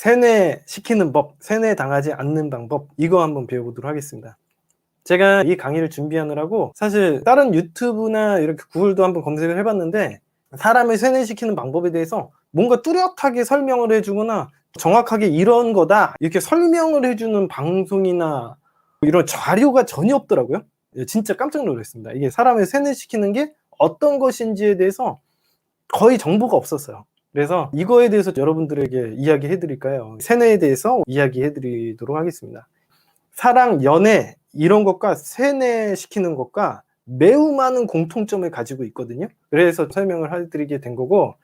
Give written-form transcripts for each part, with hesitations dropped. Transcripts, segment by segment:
세뇌시키는 법, 세뇌당하지 않는 방법, 이거 한번 배워보도록 하겠습니다. 제가 이 강의를 준비하느라고 사실 다른 유튜브나 이렇게 구글도 한번 검색을 해봤는데, 사람을 세뇌시키는 방법에 대해서 뭔가 뚜렷하게 설명을 해주거나 정확하게 이런 거다 이렇게 설명을 해주는 방송이나 이런 자료가 전혀 없더라고요. 진짜 깜짝 놀랐습니다. 이게 사람을 세뇌시키는 게 어떤 것인지에 대해서 거의 정보가 없었어요. 그래서 이거에 대해서 여러분들에게 이야기해 드릴까요? 세뇌에 대해서 이야기해 드리도록 하겠습니다. 사랑, 연애 이런 것과 세뇌시키는 것과 매우 많은 공통점을 가지고 있거든요. 그래서 설명을 해드리게 된 거고,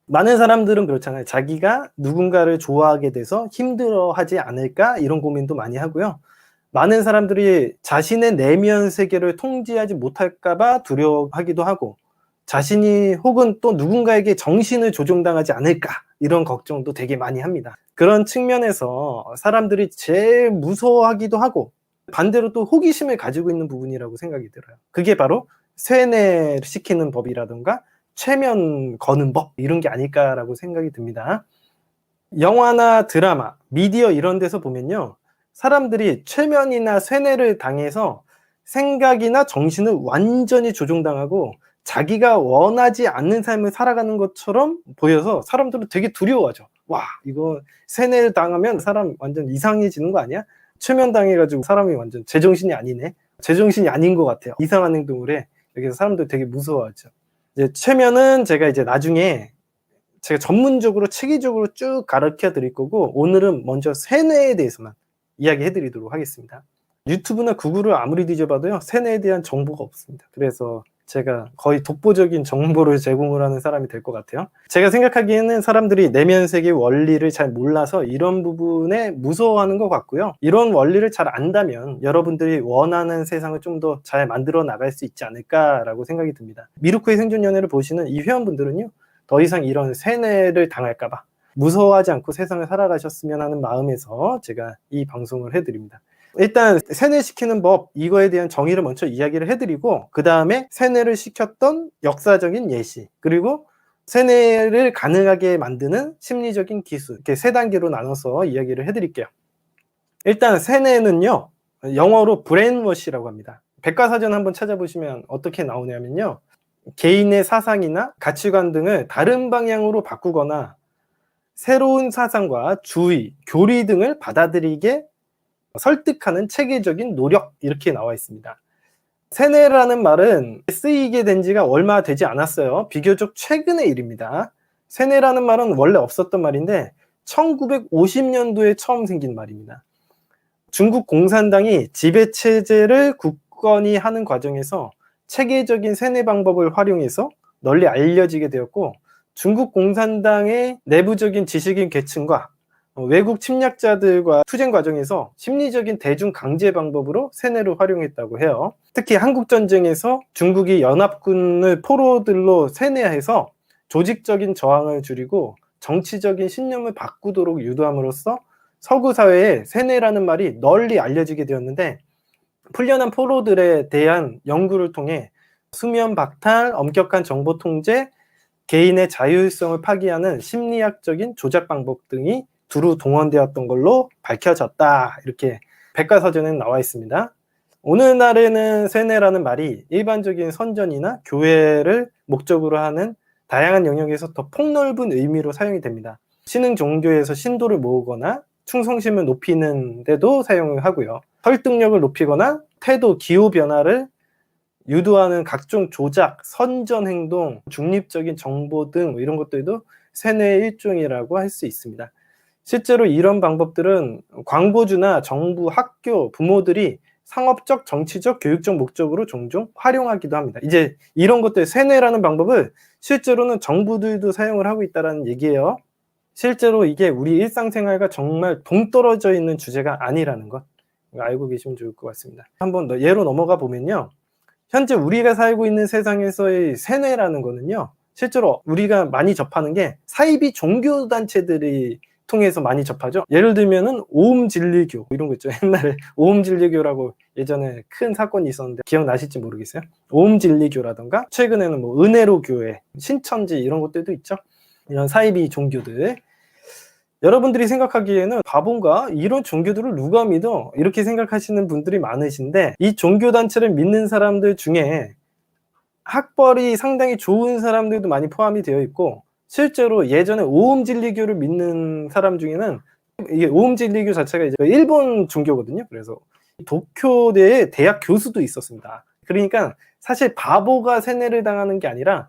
많은 사람들은 그렇잖아요. 자기가 누군가를 좋아하게 돼서 힘들어하지 않을까 이런 고민도 많이 하고요. 많은 사람들이 자신의 내면 세계를 통제하지 못할까 봐 두려워하기도 하고, 자신이 혹은 또 누군가에게 정신을 조종당하지 않을까 이런 걱정도 되게 많이 합니다. 그런 측면에서 사람들이 제일 무서워하기도 하고, 반대로 또 호기심을 가지고 있는 부분이라고 생각이 들어요. 그게 바로 세뇌시키는 법이라든가 최면 거는 법, 이런 게 아닐까라고 생각이 듭니다. 영화나 드라마, 미디어 이런 데서 보면요, 사람들이 최면이나 세뇌를 당해서 생각이나 정신을 완전히 조종당하고 자기가 원하지 않는 삶을 살아가는 것처럼 보여서 사람들은 되게 두려워하죠. 와, 이거 세뇌를 당하면 사람 완전 이상해지는 거 아니야? 최면 당해가지고 사람이 완전 제정신이 아니네, 제정신이 아닌 것 같아요, 이상한 행동을 해. 여기서 사람들 되게 무서워하죠. 이제 최면은 제가 이제 나중에 제가 전문적으로 체계적으로 쭉 가르쳐 드릴 거고, 오늘은 먼저 세뇌에 대해서만 이야기해 드리도록 하겠습니다. 유튜브나 구글을 아무리 뒤져봐도요, 세뇌에 대한 정보가 없습니다. 그래서 제가 거의 독보적인 정보를 제공을 하는 사람이 될 것 같아요. 제가 생각하기에는 사람들이 내면 세계 원리를 잘 몰라서 이런 부분에 무서워하는 것 같고요. 이런 원리를 잘 안다면 여러분들이 원하는 세상을 좀 더 잘 만들어 나갈 수 있지 않을까라고 생각이 듭니다. 미루크의 생존연애를 보시는 이 회원분들은요, 더 이상 이런 세뇌를 당할까봐 무서워하지 않고 세상을 살아가셨으면 하는 마음에서 제가 이 방송을 해드립니다. 일단 세뇌시키는 법, 이거에 대한 정의를 먼저 이야기를 해드리고, 그 다음에 세뇌를 시켰던 역사적인 예시, 그리고 세뇌를 가능하게 만드는 심리적인 기술, 이렇게 세 단계로 나눠서 이야기를 해드릴게요. 일단 세뇌는요, 영어로 브레인워시라고 합니다. 백과사전 한번 찾아보시면 어떻게 나오냐면요, 개인의 사상이나 가치관 등을 다른 방향으로 바꾸거나 새로운 사상과 주의, 교리 등을 받아들이게 설득하는 체계적인 노력, 이렇게 나와 있습니다. 세뇌라는 말은 쓰이게 된 지가 얼마 되지 않았어요. 비교적 최근의 일입니다. 세뇌라는 말은 원래 없었던 말인데 1950년도에 처음 생긴 말입니다. 중국 공산당이 지배체제를 굳건히 하는 과정에서 체계적인 세뇌 방법을 활용해서 널리 알려지게 되었고, 중국 공산당의 내부적인 지식인 계층과 외국 침략자들과 투쟁 과정에서 심리적인 대중 강제 방법으로 세뇌를 활용했다고 해요. 특히 한국전쟁에서 중국이 연합군을 포로들로 세뇌해서 조직적인 저항을 줄이고 정치적인 신념을 바꾸도록 유도함으로써 서구 사회에 세뇌라는 말이 널리 알려지게 되었는데, 풀려난 포로들에 대한 연구를 통해 수면 박탈, 엄격한 정보 통제, 개인의 자율성을 파기하는 심리학적인 조작 방법 등이 두루 동원되었던 걸로 밝혀졌다, 이렇게 백과사전에 나와 있습니다. 오늘날에는 세뇌라는 말이 일반적인 선전이나 교회를 목적으로 하는 다양한 영역에서 더 폭넓은 의미로 사용이 됩니다. 신흥 종교에서 신도를 모으거나 충성심을 높이는 데도 사용을 하고요. 설득력을 높이거나 태도, 기호 변화를 유도하는 각종 조작, 선전 행동, 중립적인 정보 등 이런 것들도 세뇌의 일종이라고 할 수 있습니다. 실제로 이런 방법들은 광고주나 정부, 학교, 부모들이 상업적, 정치적, 교육적 목적으로 종종 활용하기도 합니다. 이제 이런 것들, 세뇌라는 방법을 실제로는 정부들도 사용을 하고 있다는 얘기예요. 실제로 이게 우리 일상생활과 정말 동떨어져 있는 주제가 아니라는 것, 알고 계시면 좋을 것 같습니다. 한번 더 예로 넘어가 보면요, 현재 우리가 살고 있는 세상에서의 세뇌라는 거는요, 실제로 우리가 많이 접하는 게 사이비 종교단체들이 통해서 많이 접하죠. 예를 들면은 오음진리교 이런 거 있죠. 옛날에 오음진리교라고 예전에 큰 사건이 있었는데 기억나실지 모르겠어요. 오음진리교라던가 최근에는 뭐 은혜로교회, 신천지 이런 것들도 있죠. 이런 사이비 종교들, 여러분들이 생각하기에는 바본가? 이런 종교들을 누가 믿어? 이렇게 생각하시는 분들이 많으신데, 이 종교단체를 믿는 사람들 중에 학벌이 상당히 좋은 사람들도 많이 포함이 되어 있고, 실제로 예전에 오음진리교를 믿는 사람 중에는, 이게 오음진리교 자체가 이제 일본 종교거든요. 그래서 도쿄대에 대학 교수도 있었습니다. 그러니까 사실 바보가 세뇌를 당하는 게 아니라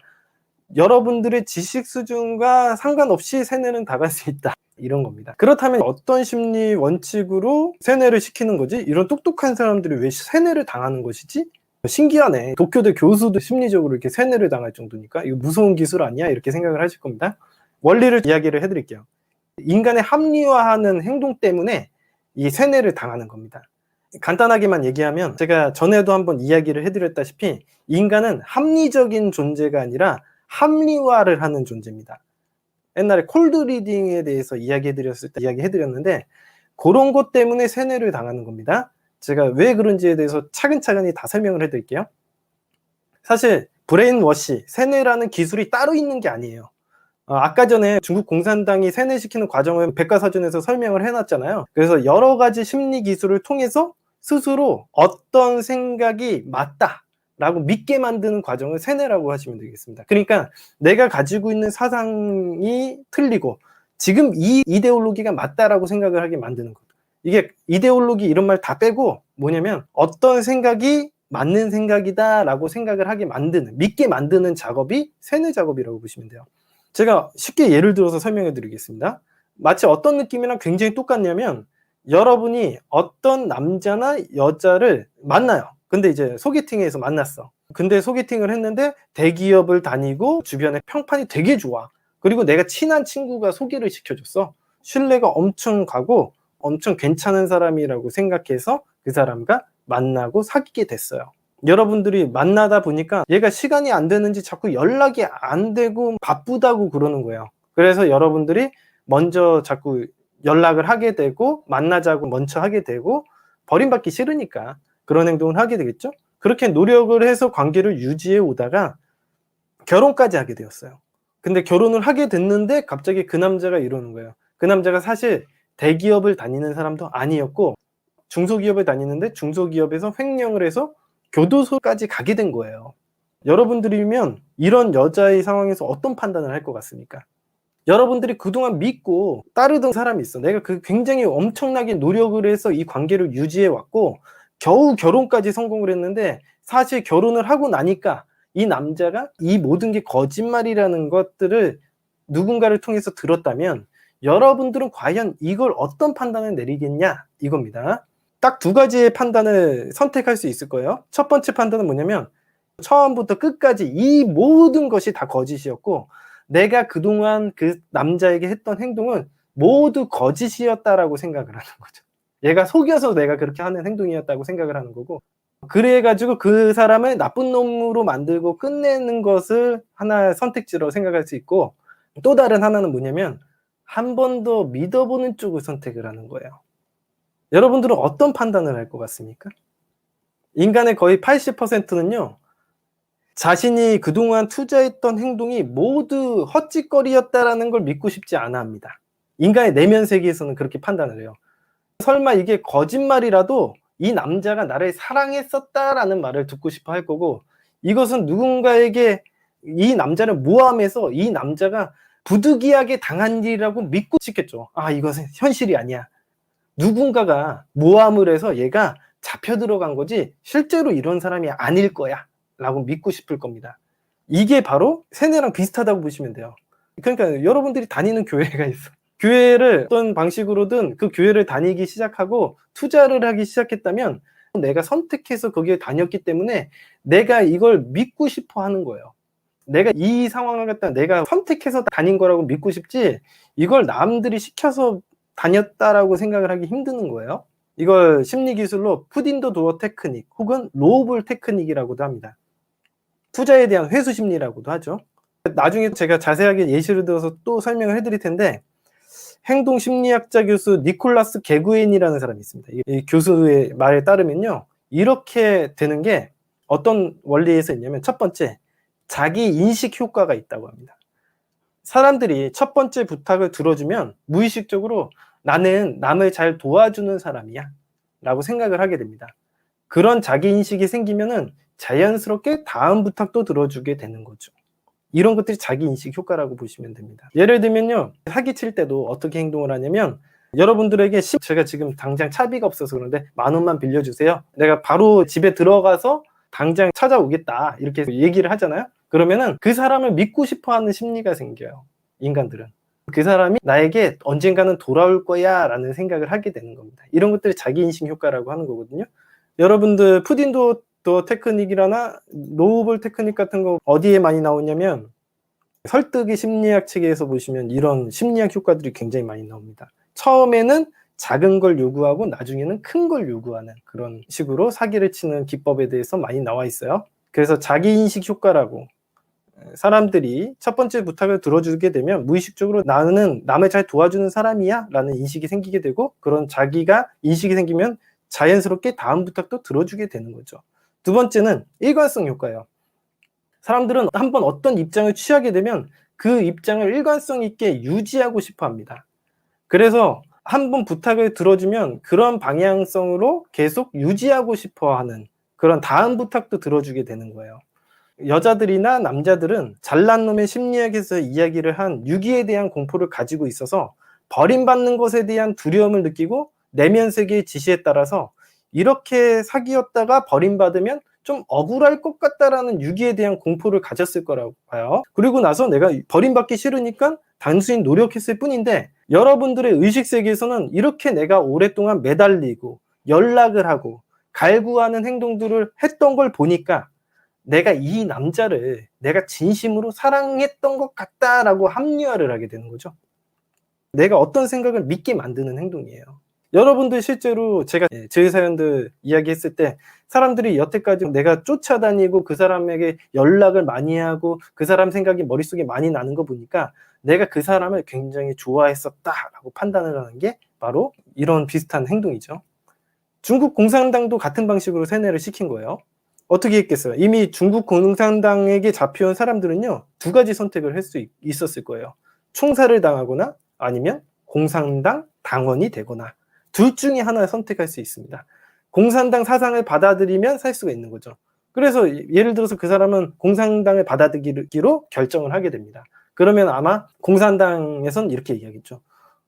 여러분들의 지식 수준과 상관없이 세뇌는 당할 수 있다, 이런 겁니다. 그렇다면 어떤 심리 원칙으로 세뇌를 시키는 거지? 이런 똑똑한 사람들이 왜 세뇌를 당하는 것이지? 신기하네. 도쿄대 교수도 심리적으로 이렇게 세뇌를 당할 정도니까 이거 무서운 기술 아니야? 이렇게 생각을 하실 겁니다. 원리를 이야기를 해드릴게요. 인간의 합리화하는 행동 때문에 이 세뇌를 당하는 겁니다. 간단하게만 얘기하면, 제가 전에도 한번 이야기를 해드렸다시피 인간은 합리적인 존재가 아니라 합리화를 하는 존재입니다. 옛날에 콜드 리딩에 대해서 이야기해드렸을 때 이야기해드렸는데, 그런 것 때문에 세뇌를 당하는 겁니다. 제가 왜 그런지에 대해서 차근차근히 다 설명을 해드릴게요. 사실 브레인워시, 세뇌라는 기술이 따로 있는 게 아니에요. 아까 전에 중국 공산당이 세뇌시키는 과정을 백과사전에서 설명을 해놨잖아요. 그래서 여러 가지 심리 기술을 통해서 스스로 어떤 생각이 맞다 라고 믿게 만드는 과정을 세뇌라고 하시면 되겠습니다. 그러니까 내가 가지고 있는 사상이 틀리고 지금 이 이데올로기가 맞다라고 생각을 하게 만드는 거예요. 이게 이데올로기 이런 말 다 빼고 뭐냐면, 어떤 생각이 맞는 생각이다 라고 생각을 하게 만드는, 믿게 만드는 작업이 세뇌 작업이라고 보시면 돼요. 제가 쉽게 예를 들어서 설명해 드리겠습니다. 마치 어떤 느낌이랑 굉장히 똑같냐면, 여러분이 어떤 남자나 여자를 만나요. 근데 이제 소개팅에서 만났어. 근데 소개팅을 했는데 대기업을 다니고 주변에 평판이 되게 좋아. 그리고 내가 친한 친구가 소개를 시켜줬어. 신뢰가 엄청 가고 엄청 괜찮은 사람이라고 생각해서 그 사람과 만나고 사귀게 됐어요. 여러분들이 만나다 보니까 얘가 시간이 안 되는지 자꾸 연락이 안 되고 바쁘다고 그러는 거예요. 그래서 여러분들이 먼저 자꾸 연락을 하게 되고 만나자고 먼저 하게 되고, 버림받기 싫으니까 그런 행동을 하게 되겠죠. 그렇게 노력을 해서 관계를 유지해 오다가 결혼까지 하게 되었어요. 근데 결혼을 하게 됐는데 갑자기 그 남자가 이러는 거예요. 그 남자가 사실 대기업을 다니는 사람도 아니었고 중소기업을 다니는데 중소기업에서 횡령을 해서 교도소까지 가게 된 거예요. 여러분들이면 이런 여자의 상황에서 어떤 판단을 할 것 같습니까? 여러분들이 그동안 믿고 따르던 사람이 있어. 내가 굉장히 엄청나게 노력을 해서 이 관계를 유지해 왔고 겨우 결혼까지 성공을 했는데, 사실 결혼을 하고 나니까 이 남자가 이 모든 게 거짓말이라는 것들을 누군가를 통해서 들었다면 여러분들은 과연 이걸 어떤 판단을 내리겠냐, 이겁니다. 딱 두 가지의 판단을 선택할 수 있을 거예요. 첫 번째 판단은 뭐냐면, 처음부터 끝까지 이 모든 것이 다 거짓이었고 내가 그동안 그 남자에게 했던 행동은 모두 거짓이었다라고 생각을 하는 거죠. 얘가 속여서 내가 그렇게 하는 행동이었다고 생각을 하는 거고, 그래가지고 그 사람을 나쁜 놈으로 만들고 끝내는 것을 하나의 선택지로 생각할 수 있고, 또 다른 하나는 뭐냐면 한 번 더 믿어보는 쪽을 선택을 하는 거예요. 여러분들은 어떤 판단을 할 것 같습니까? 인간의 거의 80%는요 자신이 그동안 투자했던 행동이 모두 헛짓거리였다라는 걸 믿고 싶지 않아 합니다. 인간의 내면 세계에서는 그렇게 판단을 해요. 설마 이게 거짓말이라도 이 남자가 나를 사랑했었다라는 말을 듣고 싶어 할 거고, 이것은 누군가에게 이 남자를 모함해서 이 남자가 부득이하게 당한 일이라고 믿고 싶겠죠. 아, 이것은 현실이 아니야. 누군가가 모함을 해서 얘가 잡혀 들어간 거지 실제로 이런 사람이 아닐 거야 라고 믿고 싶을 겁니다. 이게 바로 세뇌랑 비슷하다고 보시면 돼요. 그러니까 여러분들이 다니는 교회가 있어. 교회를 어떤 방식으로든 그 교회를 다니기 시작하고 투자를 하기 시작했다면 내가 선택해서 거기에 다녔기 때문에 내가 이걸 믿고 싶어 하는 거예요. 내가 이 상황을 갖다 내가 선택해서 다닌 거라고 믿고 싶지, 이걸 남들이 시켜서 다녔다라고 생각을 하기 힘드는 거예요. 이걸 심리기술로 푸딘더 도어 테크닉 혹은 로블 테크닉이라고도 합니다. 투자에 대한 회수 심리라고도 하죠. 나중에 제가 자세하게 예시를 들어서 또 설명을 해드릴 텐데, 행동심리학자 교수 니콜라스 게구엔이라는 사람이 있습니다. 이 교수의 말에 따르면요, 이렇게 되는 게 어떤 원리에서 있냐면, 첫 번째, 자기 인식 효과가 있다고 합니다. 사람들이 첫 번째 부탁을 들어주면 무의식적으로 나는 남을 잘 도와주는 사람이야 라고 생각을 하게 됩니다. 그런 자기인식이 생기면은 자연스럽게 다음 부탁도 들어주게 되는 거죠. 이런 것들이 자기인식 효과라고 보시면 됩니다. 예를 들면요, 사기칠 때도 어떻게 행동을 하냐면, 여러분들에게 제가 지금 당장 차비가 없어서 그런데 10,000원만 빌려주세요. 내가 바로 집에 들어가서 당장 찾아오겠다 이렇게 얘기를 하잖아요. 그러면은 그 사람을 믿고 싶어하는 심리가 생겨요. 인간들은 그 사람이 나에게 언젠가는 돌아올 거야 라는 생각을 하게 되는 겁니다. 이런 것들이 자기인식 효과라고 하는 거거든요. 여러분들 푸딩도 테크닉이라나 노블 테크닉 같은 거 어디에 많이 나오냐면 설득의 심리학 책에서 보시면 이런 심리학 효과들이 굉장히 많이 나옵니다. 처음에는 작은 걸 요구하고 나중에는 큰 걸 요구하는 그런 식으로 사기를 치는 기법에 대해서 많이 나와 있어요. 그래서 자기인식 효과라고, 사람들이 첫 번째 부탁을 들어주게 되면 무의식적으로 나는 남을 잘 도와주는 사람이야 라는 인식이 생기게 되고, 그런 자기가 인식이 생기면 자연스럽게 다음 부탁도 들어주게 되는 거죠. 두 번째는 일관성 효과예요. 사람들은 한번 어떤 입장을 취하게 되면 그 입장을 일관성 있게 유지하고 싶어 합니다. 그래서 한번 부탁을 들어주면 그런 방향성으로 계속 유지하고 싶어 하는 그런 다음 부탁도 들어주게 되는 거예요. 여자들이나 남자들은 잘난 놈의 심리학에서 이야기를 한 유기에 대한 공포를 가지고 있어서 버림받는 것에 대한 두려움을 느끼고 내면 세계의 지시에 따라서 이렇게 사귀었다가 버림받으면 좀 억울할 것 같다라는 유기에 대한 공포를 가졌을 거라고 봐요. 그리고 나서 내가 버림받기 싫으니까 단순히 노력했을 뿐인데, 여러분들의 의식 세계에서는 이렇게 내가 오랫동안 매달리고 연락을 하고 갈구하는 행동들을 했던 걸 보니까 내가 이 남자를 내가 진심으로 사랑했던 것 같다라고 합리화를 하게 되는 거죠. 내가 어떤 생각을 믿게 만드는 행동이에요. 여러분들 실제로 제가 제 사연들 이야기했을 때 사람들이 여태까지 내가 쫓아다니고 그 사람에게 연락을 많이 하고 그 사람 생각이 머릿속에 많이 나는 거 보니까 내가 그 사람을 굉장히 좋아했었다라고 판단을 하는 게 바로 이런 비슷한 행동이죠. 중국 공산당도 같은 방식으로 세뇌를 시킨 거예요. 어떻게 했겠어요? 이미 중국 공산당에게 잡혀온 사람들은요, 두 가지 선택을 할 수 있었을 거예요. 총살을 당하거나 아니면 공산당 당원이 되거나, 둘 중에 하나를 선택할 수 있습니다. 공산당 사상을 받아들이면 살 수가 있는 거죠. 그래서 예를 들어서 그 사람은 공산당을 받아들이기로 결정을 하게 됩니다. 그러면 아마 공산당에선 이렇게 얘기하겠죠.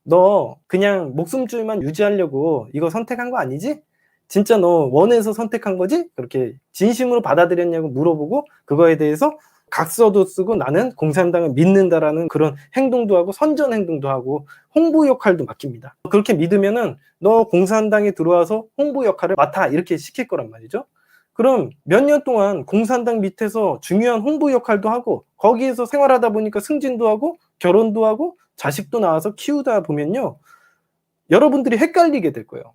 너 그냥 목숨줄만 유지하려고 이거 선택한 거 아니지? 진짜 너 원해서 선택한 거지? 그렇게 진심으로 받아들였냐고 물어보고 그거에 대해서 각서도 쓰고 나는 공산당을 믿는다라는 그런 행동도 하고 선전 행동도 하고 홍보 역할도 맡깁니다. 그렇게 믿으면은 너 공산당에 들어와서 홍보 역할을 맡아 이렇게 시킬 거란 말이죠. 그럼 몇 년 동안 공산당 밑에서 중요한 홍보 역할도 하고 거기에서 생활하다 보니까 승진도 하고 결혼도 하고 자식도 낳아서 키우다 보면요, 여러분들이 헷갈리게 될 거예요.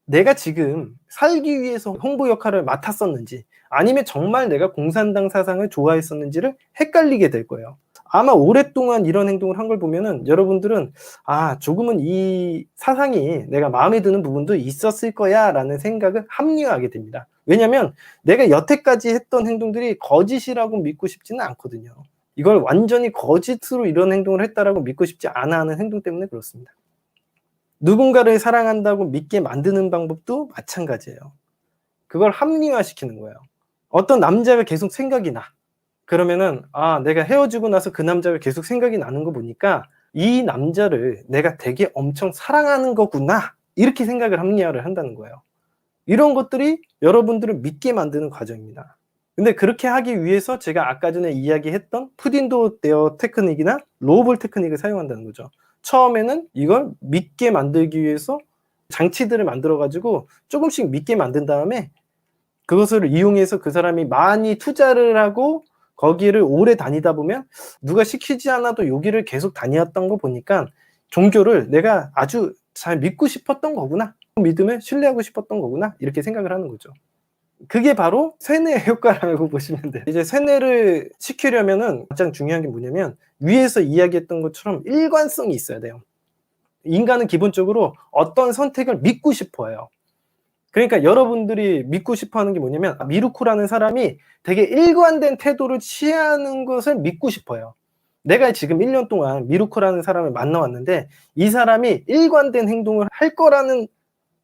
내가 지금 살기 위해서 홍보 역할을 맡았었는지 아니면 정말 내가 공산당 사상을 좋아했었는지를 헷갈리게 될 거예요. 아마 오랫동안 이런 행동을 한 걸 보면은 여러분들은 조금은 이 사상이 내가 마음에 드는 부분도 있었을 거야 라는 생각을 합리화하게 됩니다. 왜냐하면 내가 여태까지 했던 행동들이 거짓이라고 믿고 싶지는 않거든요. 이걸 완전히 거짓으로 이런 행동을 했다라고 믿고 싶지 않아 하는 행동 때문에 그렇습니다. 누군가를 사랑한다고 믿게 만드는 방법도 마찬가지예요. 그걸 합리화시키는 거예요. 어떤 남자가 계속 생각이 나. 그러면은 내가 헤어지고 나서 그 남자가 계속 생각이 나는 거 보니까 이 남자를 내가 되게 엄청 사랑하는 거구나, 이렇게 생각을 합리화를 한다는 거예요. 이런 것들이 여러분들을 믿게 만드는 과정입니다. 근데 그렇게 하기 위해서 제가 아까 전에 이야기했던 푸딩도 테크닉이나 로볼 테크닉을 사용한다는 거죠. 처음에는 이걸 믿게 만들기 위해서 장치들을 만들어 가지고 조금씩 믿게 만든 다음에 그것을 이용해서 그 사람이 많이 투자를 하고 거기를 오래 다니다 보면 누가 시키지 않아도 여기를 계속 다녔던 거 보니까 종교를 내가 아주 잘 믿고 싶었던 거구나, 믿음을 신뢰하고 싶었던 거구나, 이렇게 생각을 하는 거죠. 그게 바로 세뇌 효과라고 보시면 돼요. 이제 세뇌를 시키려면은 가장 중요한 게 뭐냐면 위에서 이야기했던 것처럼 일관성이 있어야 돼요. 인간은 기본적으로 어떤 선택을 믿고 싶어 해요. 그러니까 여러분들이 믿고 싶어 하는 게 뭐냐면 미루코라는 사람이 되게 일관된 태도를 취하는 것을 믿고 싶어 해요. 내가 지금 1년 동안 미루코라는 사람을 만나왔는데 이 사람이 일관된 행동을 할 거라는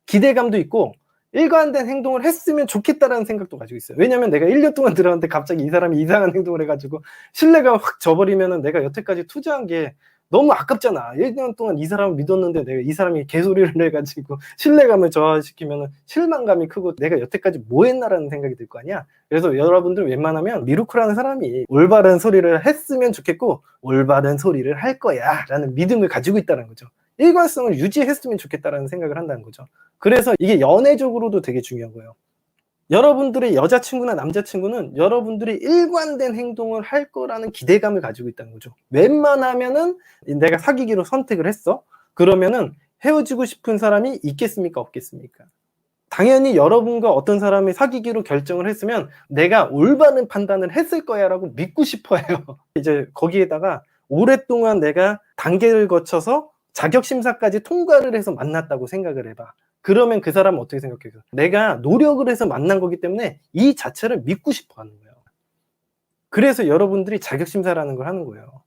기대감도 있고 일관된 행동을 했으면 좋겠다라는 생각도 가지고 있어요. 왜냐면 내가 1년 동안 들어갔는데 갑자기 이 사람이 이상한 행동을 해가지고 신뢰가 확 져버리면은 내가 여태까지 투자한 게 너무 아깝잖아. 1년 동안 이 사람을 믿었는데 내가 이 사람이 개소리를 해가지고 신뢰감을 저하시키면은 실망감이 크고 내가 여태까지 뭐 했나라는 생각이 들 거 아니야. 그래서 여러분들 웬만하면 미루코라는 사람이 올바른 소리를 했으면 좋겠고 올바른 소리를 할 거야 라는 믿음을 가지고 있다는 거죠. 일관성을 유지했으면 좋겠다라는 생각을 한다는 거죠. 그래서 이게 연애적으로도 되게 중요한 거예요. 여러분들의 여자친구나 남자친구는 여러분들이 일관된 행동을 할 거라는 기대감을 가지고 있다는 거죠. 웬만하면은 내가 사귀기로 선택을 했어? 그러면은 헤어지고 싶은 사람이 있겠습니까? 없겠습니까? 당연히 여러분과 어떤 사람이 사귀기로 결정을 했으면 내가 올바른 판단을 했을 거야 라고 믿고 싶어 해요. 이제 거기에다가 오랫동안 내가 단계를 거쳐서 자격심사까지 통과를 해서 만났다고 생각을 해봐. 그러면 그 사람은 어떻게 생각해요? 내가 노력을 해서 만난 거기 때문에 이 자체를 믿고 싶어 하는 거예요. 그래서 여러분들이 자격심사라는 걸 하는 거예요.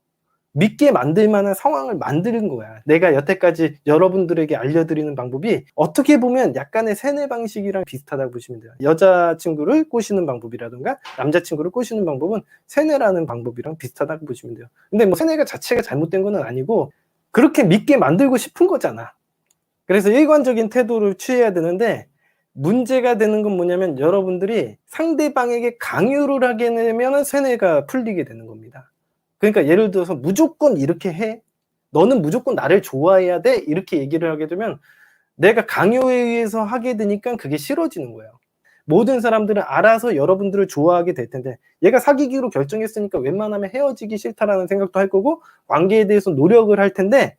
믿게 만들 만한 상황을 만드는 거야. 내가 여태까지 여러분들에게 알려드리는 방법이 어떻게 보면 약간의 세뇌 방식이랑 비슷하다고 보시면 돼요. 여자친구를 꼬시는 방법이라든가 남자친구를 꼬시는 방법은 세뇌라는 방법이랑 비슷하다고 보시면 돼요. 근데 뭐 세뇌가 자체가 잘못된 건 아니고 그렇게 믿게 만들고 싶은 거잖아. 그래서 일관적인 태도를 취해야 되는데 문제가 되는 건 뭐냐면 여러분들이 상대방에게 강요를 하게 되면 세뇌가 풀리게 되는 겁니다. 그러니까 예를 들어서 무조건 이렇게 해. 너는 무조건 나를 좋아해야 돼. 이렇게 얘기를 하게 되면 내가 강요에 의해서 하게 되니까 그게 싫어지는 거예요. 모든 사람들은 알아서 여러분들을 좋아하게 될 텐데 얘가 사귀기로 결정했으니까 웬만하면 헤어지기 싫다라는 생각도 할 거고 관계에 대해서 노력을 할 텐데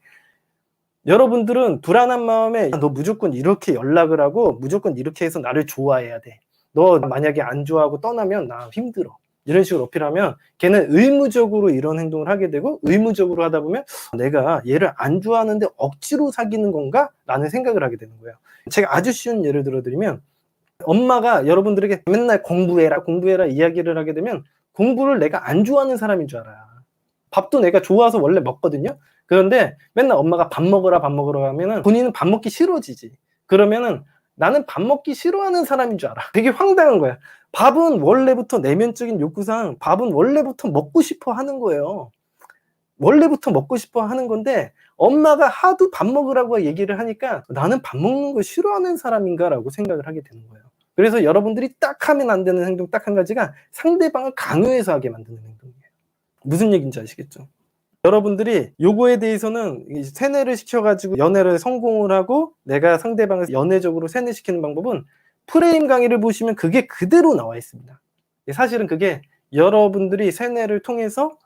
여러분들은 불안한 마음에 너 무조건 이렇게 연락을 하고 무조건 이렇게 해서 나를 좋아해야 돼. 너 만약에 안 좋아하고 떠나면 나 힘들어. 이런 식으로 어필하면 걔는 의무적으로 이런 행동을 하게 되고 의무적으로 하다 보면 내가 얘를 안 좋아하는데 억지로 사귀는 건가? 라는 생각을 하게 되는 거예요. 제가 아주 쉬운 예를 들어드리면 엄마가 여러분들에게 맨날 공부해라 이야기를 하게 되면 공부를 내가 안 좋아하는 사람인 줄 알아. 밥도 내가 좋아서 원래 먹거든요. 그런데 맨날 엄마가 밥 먹으라 하면은 본인은 밥 먹기 싫어지지. 그러면은 나는 밥 먹기 싫어하는 사람인 줄 알아. 되게 황당한 거야. 밥은 원래부터 내면적인 욕구상 밥은 원래부터 먹고 싶어 하는 거예요. 원래부터 먹고 싶어 하는 건데 엄마가 하도 밥 먹으라고 얘기를 하니까 나는 밥 먹는 거 싫어하는 사람인가 라고 생각을 하게 되는 거예요. 그래서 여러분들이 딱 하면 안 되는 행동 딱 한 가지가 상대방을 강요해서 하게 만드는 행동이에요. 무슨 얘기인지 아시겠죠? 여러분들이 요거에 대해서는 세뇌를 시켜가지고 연애를 성공을 하고 내가 상대방을 연애적으로 세뇌시키는 방법은 프레임 강의를 보시면 그게 그대로 나와 있습니다. 사실은 그게 여러분들이 세뇌를 통해서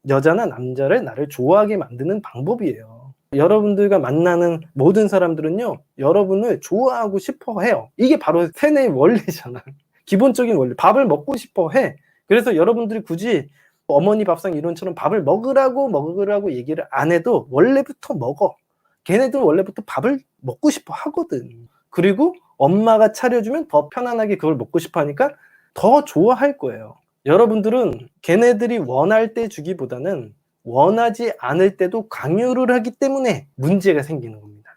여자나 남자를 나를 좋아하게 만드는 방법이에요. 여러분들과 만나는 모든 사람들은요 여러분을 좋아하고 싶어 해요. 이게 바로 세뇌의 원리잖아. 기본적인 원리. 밥을 먹고 싶어 해. 그래서 여러분들이 굳이 어머니 밥상 이론처럼 밥을 먹으라고 얘기를 안 해도 원래부터 먹어. 걔네들은 원래부터 밥을 먹고 싶어 하거든. 그리고 엄마가 차려주면 더 편안하게 그걸 먹고 싶어 하니까 더 좋아할 거예요. 여러분들은 걔네들이 원할 때 주기보다는 원하지 않을 때도 강요를 하기 때문에 문제가 생기는 겁니다.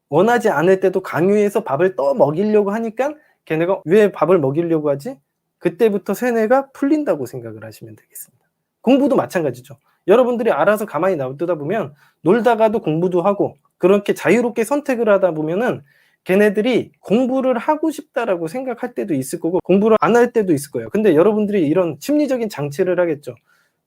원하지 않을 때도 강요해서 밥을 떠 먹이려고 하니까 걔네가 왜 밥을 먹이려고 하지? 그때부터 세뇌가 풀린다고 생각을 하시면 되겠습니다. 공부도 마찬가지죠. 여러분들이 알아서 가만히 놔두다 보면 놀다가도 공부도 하고 그렇게 자유롭게 선택을 하다 보면은 걔네들이 공부를 하고 싶다라고 생각할 때도 있을 거고 공부를 안 할 때도 있을 거예요. 근데 여러분들이 이런 심리적인 장치를 하겠죠.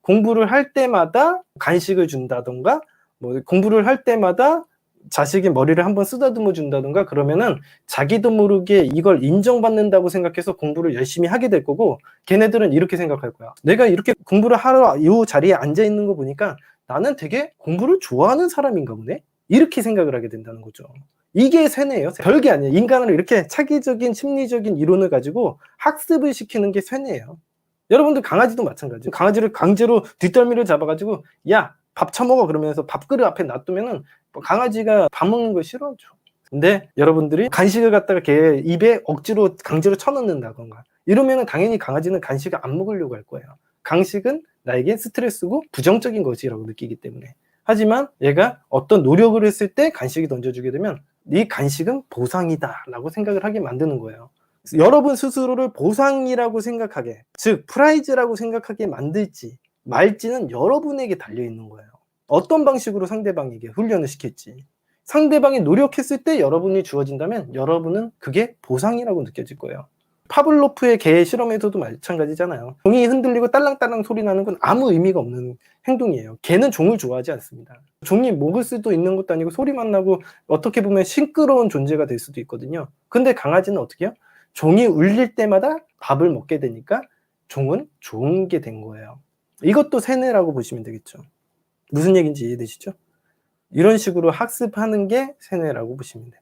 공부를 할 때마다 간식을 준다던가 뭐 공부를 할 때마다 자식의 머리를 한번 쓰다듬어 준다던가 그러면은 자기도 모르게 이걸 인정받는다고 생각해서 공부를 열심히 하게 될 거고 걔네들은 이렇게 생각할 거야. 내가 이렇게 공부를 하러 이 자리에 앉아 있는 거 보니까 나는 되게 공부를 좋아하는 사람인가 보네? 이렇게 생각을 하게 된다는 거죠. 이게 세뇌예요. 별게 아니에요. 인간을 이렇게 차기적인 심리적인 이론을 가지고 학습을 시키는 게 세뇌예요. 여러분들 강아지도 마찬가지예요. 강아지를 강제로 뒷덜미를 잡아가지고 야 밥 처먹어 그러면서 밥그릇 앞에 놔두면은 강아지가 밥 먹는 걸 싫어하죠. 근데 여러분들이 간식을 갖다가 걔 입에 억지로 강제로 쳐넣는다던가 이러면은 당연히 강아지는 간식을 안 먹으려고 할 거예요. 간식은 나에게 스트레스고 부정적인 것이라고 느끼기 때문에. 하지만 얘가 어떤 노력을 했을 때 간식이 던져주게 되면 이 간식은 보상이다 라고 생각을 하게 만드는 거예요. 여러분 스스로를 보상이라고 생각하게, 즉 프라이즈라고 생각하게 만들지 말지는 여러분에게 달려있는 거예요. 어떤 방식으로 상대방에게 훈련을 시킬지, 상대방이 노력했을 때 여러분이 주어진다면 여러분은 그게 보상이라고 느껴질 거예요. 파블로프의 개 실험에서도 마찬가지잖아요. 종이 흔들리고 딸랑딸랑 소리 나는 건 아무 의미가 없는 행동이에요. 개는 종을 좋아하지 않습니다. 종이 먹을 수도 있는 것도 아니고 소리만 나고 어떻게 보면 싱그러운 존재가 될 수도 있거든요. 근데 강아지는 어떻게 해요? 종이 울릴 때마다 밥을 먹게 되니까 종은 좋은 게 된 거예요. 이것도 세뇌라고 보시면 되겠죠. 무슨 얘기인지 이해되시죠? 이런 식으로 학습하는 게 세뇌라고 보시면 돼요.